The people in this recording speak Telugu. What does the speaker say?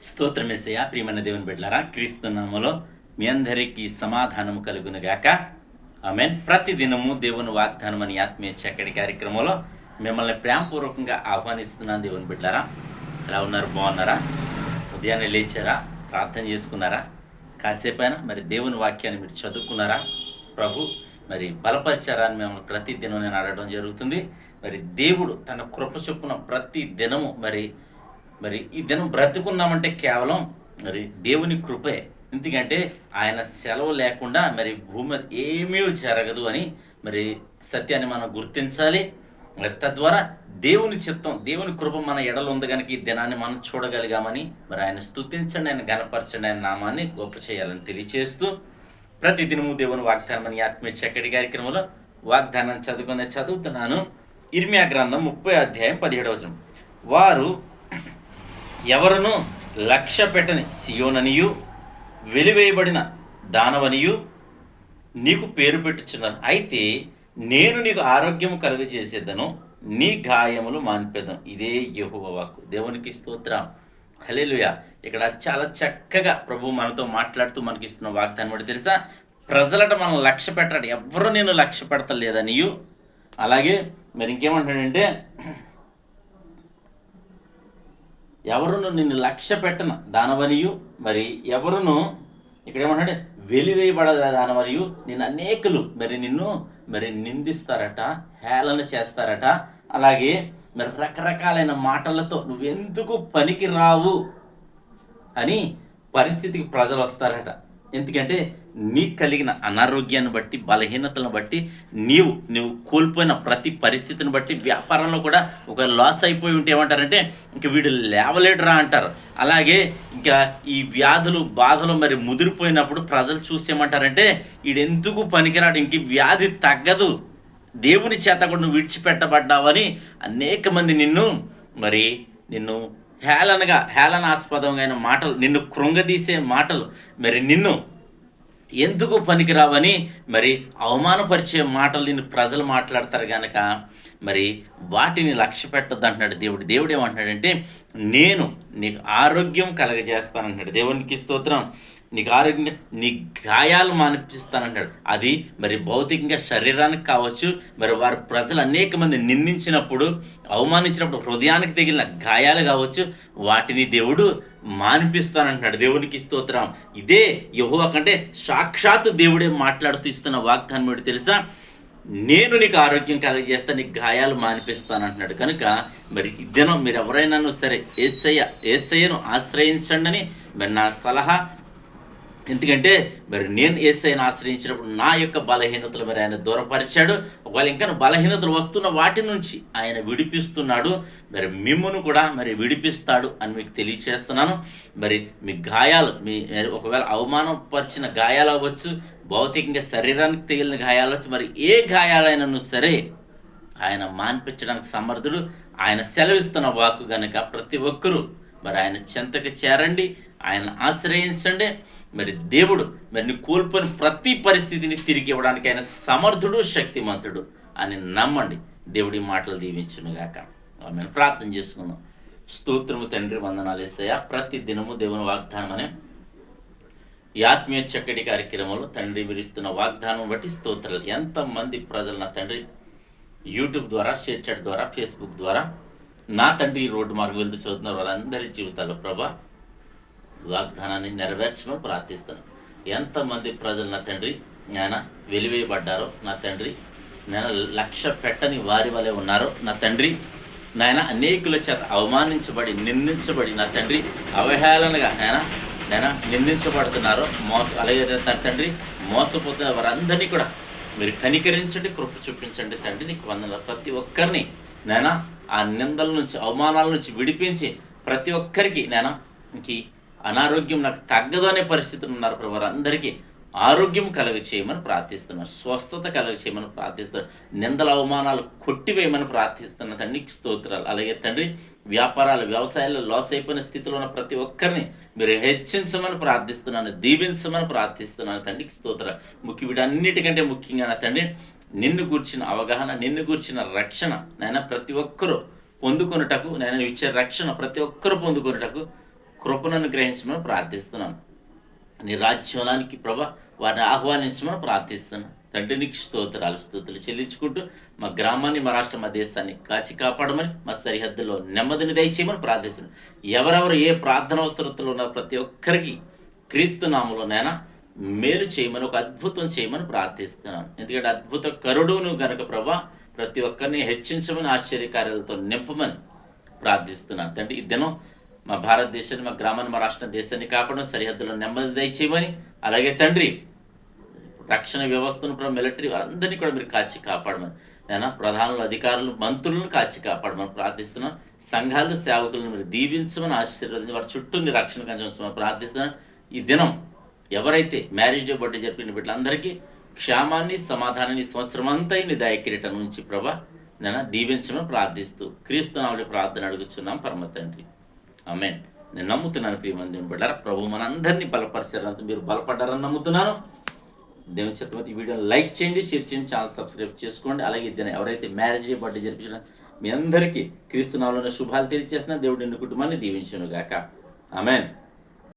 స్తోత్రమేసయ్య. ప్రియమైన దేవుని బిడ్డలారా, క్రీస్తు నామములో మీ అందరికీ సమాధానము కలుగునుగాక. ఆమేన్. ప్రతి దినము దేవుని వాగ్దానం అని ఆత్మీయ చక్కటి కార్యక్రమంలో మిమ్మల్ని ప్రేమపూర్వకంగా ఆహ్వానిస్తున్నాను. దేవుని బిడ్డలారా, ఎలా ఉన్నారు? బాగున్నారా? ఉదయాన్నే లేచారా? ప్రార్థన చేసుకున్నారా? కాసేపైనా మరి దేవుని వాక్యాన్ని మీరు చదువుకున్నారా? ప్రభు మరి బలపరిచారా అని మిమ్మల్ని ప్రతి దినం నేను అడగడం జరుగుతుంది. మరి దేవుడు తన కృప చొప్పున ప్రతి దినము మరి ఈ దినం బ్రతుకున్నామంటే కేవలం మరి దేవుని కృపే. ఎందుకంటే ఆయన సెలవు లేకుండా మరి భూమి మీద ఏమీ జరగదు అని మరి సత్యాన్ని మనం గుర్తించాలి. మరి తద్వారా దేవుని చిత్తం, దేవుని కృప మన ఎడలు ఉంది కనుక ఈ దినాన్ని మనం చూడగలిగామని మరి ఆయన స్తుతించండి, ఆయన గణపరచండి, ఆయన నామాన్ని గొప్ప చేయాలని తెలియచేస్తూ ప్రతి దినము దేవుని వాగ్దానం అని ఆత్మీయ చక్కటి కార్యక్రమంలో వాగ్దానాన్ని చదువుతున్నాను. ఇర్మియా గ్రంథం 30 అధ్యాయం 17 వారు ఎవరును లక్ష్య పెట్టని సియోననియు వెలివేయబడిన దానవనియు నీకు పేరు పెట్టుచున్నాను. అయితే నేను నీకు ఆరోగ్యము కలుగజేసేదను, నీ గాయములు మాన్పేదను. ఇదే యెహోవా వాక్కు. దేవునికి స్తోత్రం. హల్లెలూయా. ఇక్కడ చాలా చక్కగా ప్రభు మనతో మాట్లాడుతూ మనకి ఇస్తున్న వాగ్దానం బట్టి తెలుసా, ప్రజలట మనం లక్ష్య పెట్టాడు, ఎవరు నేను లక్ష్య పెడతలేదనియు. అలాగే మరి ఇంకేమంటాడంటే, ఎవరును నిన్ను లక్ష్య పెట్టన దానవనియు, మరి ఎవరును ఇక్కడ ఏమంటే వెలివేయబడ దానవనియు, నిన్ను అనేకులు మరి నిన్ను మరి నిందిస్తారట, హేళన చేస్తారట. అలాగే మరి రకరకాలైన మాటలతో నువ్వెందుకు పనికి రావు అని పరిస్థితికి ప్రజలు వస్తారట. ఎందుకంటే నీకు కలిగిన అనారోగ్యాన్ని బట్టి, బలహీనతలను బట్టి, నువ్వు కోల్పోయిన ప్రతి పరిస్థితిని బట్టి, వ్యాపారంలో కూడా ఒక లాస్ అయిపోయి ఉంటే ఏమంటారంటే ఇంక వీడు లేవలేడురా అంటారు. అలాగే ఇంకా ఈ వ్యాధులు బాధలు మరి ముదిరిపోయినప్పుడు ప్రజలు చూసేమంటారంటే వీడెందుకు పనికిరాడు, ఇంక వ్యాధి తగ్గదు, దేవుని చేత కూడా నువ్వు విడిచిపెట్టబడ్డావని అనేక మంది నిన్ను హేళనాస్పదమైన మాటలు, నిన్ను కృంగదీసే మాటలు, మరి నిన్ను ఎందుకు పనికిరావని మరి అవమానపరిచే మాటలు నిన్ను ప్రజలు మాట్లాడతారు కనుక మరి వాటిని లక్ష్య పెట్టద్దు అంటున్నాడు దేవుడు. దేవుడు ఏమంటున్నాడంటే, నేను నీకు ఆరోగ్యం కలగజేస్తానంటున్నాడు. దేవునికి స్తోత్రం. నీకు ఆరోగ్యంగా నీ గాయాలు మానిపిస్తానంటాడు. అది మరి భౌతికంగా శరీరానికి కావచ్చు, మరి వారి ప్రజలు అనేక మంది నిందించినప్పుడు, అవమానించినప్పుడు హృదయానికి తగిలిన గాయాలు కావచ్చు, వాటిని దేవుడు మానిపిస్తానంటున్నాడు. దేవునికి స్తోత్రం. ఇదే యెహోవా కంటే సాక్షాత్తు దేవుడే మాట్లాడుతూ ఇస్తున్న వాగ్దానం ఏంటి తెలుసా, నేను నీకు ఆరోగ్యం కలగజేస్తా, నీకు గాయాలు మానిపిస్తానంటున్నాడు. కనుక మరి ఇద్దరం మీరు ఎవరైనా సరే యేసయ్యను ఆశ్రయించండి అని మరి నా సలహా. ఎందుకంటే మరి నేను యేసయ్యను ఆశ్రయించినప్పుడు నా యొక్క బలహీనతలు మరి ఆయన దూరపరిచాడు. ఒకవేళ ఇంకా బలహీనతలు వస్తున్న వాటి నుంచి ఆయన విడిపిస్తున్నాడు. మరి మిమ్మును కూడా మరి విడిపిస్తాడు అని మీకు తెలియచేస్తున్నాను. మరి మీ గాయాలు, ఒకవేళ అవమానపరిచిన గాయాలు అవ్వచ్చు, భౌతికంగా శరీరానికి తగిలిన గాయాలు అవ్వచ్చు, మరి ఏ గాయాలైనా సరే ఆయన మాన్పించడానికి సమర్థుడు. ఆయన సెలవిస్తున్న వాక్కు కనుక ప్రతి ఒక్కరూ మరి ఆయన చెంతకు చేరండి, ఆయన ఆశ్రయించండి. మరి దేవుడు మరి నీ కోల్పోయిన ప్రతి పరిస్థితిని తిరిగి ఇవ్వడానికి ఆయన సమర్థుడు, శక్తిమంతుడు అని నమ్మండి. దేవుడి మాటలు దీవించునుగాక. ఆమెను ప్రార్థన చేసుకుందాం. స్తోత్రము తండ్రి, వందనాలు యేసయ్య. ప్రతి దినము దేవుని వాగ్దానం అనే ఈ ఆత్మీయ చక్కటి కార్యక్రమంలో తండ్రి విరిస్తున్న వాగ్దానం బట్టి స్తోత్రాలు. ఎంతమంది ప్రజలు నా తండ్రి యూట్యూబ్ ద్వారా, షేర్ చాట్ ద్వారా, ఫేస్బుక్ ద్వారా నా తండ్రి ఈ రోడ్డు మార్గం వెళ్తూ చదువుతున్నారు, వాళ్ళందరి జీవితాల్లో ప్రభా వాగ్దానాన్ని నెరవేర్చమని ప్రార్థిస్తాను. ఎంతమంది ప్రజలు నా తండ్రి నాయన వెలివేయబడ్డారో నా తండ్రి, నేను లక్ష్య పెట్టని వారి వలె ఉన్నారో నా తండ్రి, నాయన అనేకుల చేత అవమానించబడి, నిందించబడి నా తండ్రి అవహేళనగా నాయన నిందించబడుతున్నారో, అలాగే నా తండ్రి మోసపోతున్న వారందరినీ కూడా మీరు కనికరించండి, కృప చూపించండి తండ్రి. నీకు వందనాలు. ప్రతి ఒక్కరిని నాయన ఆ నిందల నుంచి, అవమానాల నుంచి విడిపించి ప్రతి ఒక్కరికి ఇంక అనారోగ్యం నాకు తగ్గదు అనే పరిస్థితులు ఉన్నారు ప్రభు, వారందరికీ ఆరోగ్యం కలుగ చేయమని ప్రార్థిస్తున్నారు, స్వస్థత కలుగ చేయమని ప్రార్థిస్తున్నారు, నిందల అవమానాలు కొట్టివేయమని ప్రార్థిస్తున్నారు తండ్రి. స్తోత్రాలు. అలాగే తండ్రి వ్యాపారాలు, వ్యవసాయాల్లో లాస్ అయిపోయిన స్థితిలో ఉన్న ప్రతి ఒక్కరిని మీరు హెచ్చించమని ప్రార్థిస్తున్నాను, దీవించమని ప్రార్థిస్తున్నాను తండ్రికి స్తోత్రాలు. వీటన్నిటికంటే ముఖ్యంగా నా తండ్రి నిన్ను గూర్చిన అవగాహన, నిన్ను గూర్చిన రక్షణ ప్రతి ఒక్కరూ పొందుకొనుటకు, నేను ఇచ్చే రక్షణ ప్రతి ఒక్కరూ పొందుకొనుటకు కృపను అనుగ్రహించమని ప్రార్థిస్తున్నాను. నీ రాజ్యానికి ప్రభా వారిని ఆహ్వానించమని ప్రార్థిస్తున్నాను. తండ్రి నీకు స్తుతులు చెల్లించుకుంటూ మా గ్రామాన్ని, మా రాష్ట్ర, మా దేశాన్ని కాచి కాపాడమని, మా సరిహద్దులో నెమ్మదిని దయచేయమని ప్రార్థిస్తున్నాను. ఎవరెవరు ఏ ప్రార్థన అవసరతలో ఉన్న ప్రతి ఒక్కరికి క్రీస్తు నామములోనైనా మేలు చేయమని, ఒక అద్భుతం చేయమని ప్రార్థిస్తున్నాను. ఎందుకంటే అద్భుత కరుడును గనక ప్రభా ప్రతి ఒక్కరిని హెచ్చించమని, ఆశ్చర్యకార్యాలతో నింపమని ప్రార్థిస్తున్నాను. తండ్రి ఈ దినం మా భారతదేశాన్ని, మా గ్రామాన్ని, మా రాష్ట్ర దేశాన్ని కాపాడడం, సరిహద్దులో నెమ్మది దయచేయమని, అలాగే తండ్రి రక్షణ వ్యవస్థను, మిలిటరీ వారందరినీ కూడా మీరు కాచి కాపాడమని, నేను ప్రధానులు, అధికారులు, మంత్రులను కాచి కాపాడమని ప్రార్థిస్తున్నాను. సంఘాలు, సేవకులను మీరు దీవించమని, ఆశీర్వదించి వారి చుట్టూ నీ రక్షణ కంచమని ప్రార్థిస్తున్నాను. ఈ దినం ఎవరైతే మ్యారేజ్ డే, బర్త్డే జరిపిన బిడ్డలందరికీ క్షేమాన్ని, సమాధానాన్ని, సంవత్సరం అంతా నీ దయకిరీటం నుంచి ప్రభా నేను దీవించమని ప్రార్థిస్తూ క్రీస్తు నామములో ప్రార్థన అడుగుచున్నాం పరమ తండ్రి. ఆమేన్. నేను నమ్ముతున్నాను ప్రియమంది బిడ్డలారా, ప్రభు మనందరినీ బలపరిచారంత మీరు బలపడ్డారని నమ్ముతున్నాను. దేవుని చిత్తమైతే ఈ వీడియోని లైక్ చేయండి, షేర్ చేయండి, ఛానల్ సబ్స్క్రైబ్ చేసుకోండి. అలాగే ఇద్దరు ఎవరైతే మ్యారేజ్ డే, బర్త్డే జరిపించిన మీ అందరికీ క్రీస్తు నామములో శుభాలు తెలియజేస్తున్నా. దేవుడు నిన్ను కుటుంబాన్ని దీవించును గాక. ఆమేన్.